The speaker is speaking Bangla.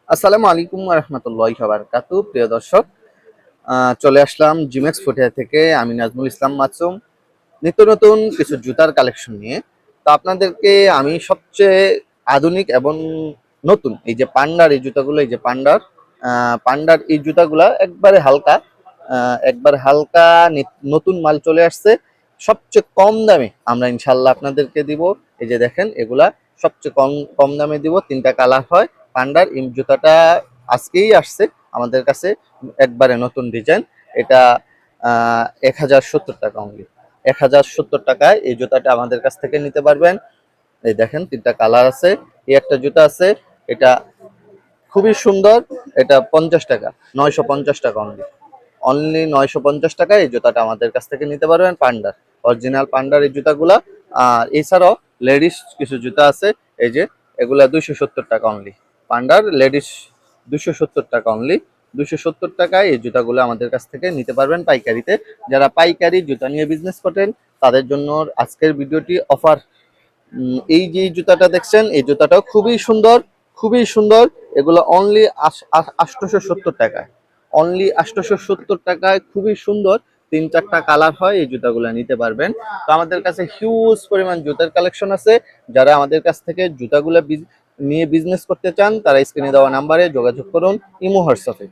আসসালামু আলাইকুম রহমতুল্লাহি ওয়া বারাকাতুহু। প্রিয় দর্শক, চলে আসলাম জিমেক্স ফুটওয়্যার থেকে। আমি নাজমুল ইসলাম মাসুম, নিত্য নতুন কিছু জুতার কালেকশন নিয়ে। তো আপনাদেরকে আমি সবচেয়ে আধুনিক এবং নতুন এই যে পান্ডার এই জুতাগুলো, এই যে পান্ডার এই জুতাগুলা একবারে হালকা, একবারে হালকা নতুন মাল চলে আসছে। সবচেয়ে কম দামে আমরা ইনশাল্লাহ আপনাদেরকে দিব। এই যে দেখেন, এগুলা সবচেয়ে কম কম দামে দিব। তিনটা কালার হয়। পান্ডার এই জুতাটা আজকেই আসছে আমাদের কাছে, একবারে নতুন ডিজাইন। এটা 1070 টাকা অনলি। 1070 টাকায় এই জুতাটা আমাদের কাছ থেকে নিতে পারবেন। এই দেখেন, তিনটা কালার আছে। এই একটা জুতা আছে, এটা খুবই সুন্দর। এটা 50 টাকা, 950 টাকা অনলি। অনলি 950 টাকায় এই জুতাটা আমাদের কাছ থেকে নিতে পারবেন। পান্ডার, অরিজিনাল পান্ডার এই জুতাগুলা। আর এছাড়াও লেডিস কিছু জুতা আছে, এই যে এগুলা 270 টাকা অনলি। পান্ডার লেডিস 270 টাকা অনলি। 270 টাকায় এই জুতাগুলো আমাদের কাছ থেকে নিতে পারবেন পাইকারিতে। যারা পাইকারি জুতা নিয়ে বিজনেস করেন তাদের জন্য আজকের ভিডিওটি অফার। এই যে জুতাটা দেখছেন, এই জুতাটাও খুবই সুন্দর, খুবই সুন্দর। এগুলো অনলি 870 টাকায়, অনলি 870 টাকায় খুবই সুন্দর। তিন চারটা কালার হয়, এই জুতাগুলো নিতে পারবেন। তো আমাদের কাছে হিউজ পরিমাণ জুতার কালেকশন আছে। যারা আমাদের কাছ থেকে জুতাগুলো নিয়ে বিজনেস করতে চান তারা স্ক্রিনে দেওয়া নাম্বারে যোগাযোগ করুন, ইমো হোয়াটসঅ্যাপে।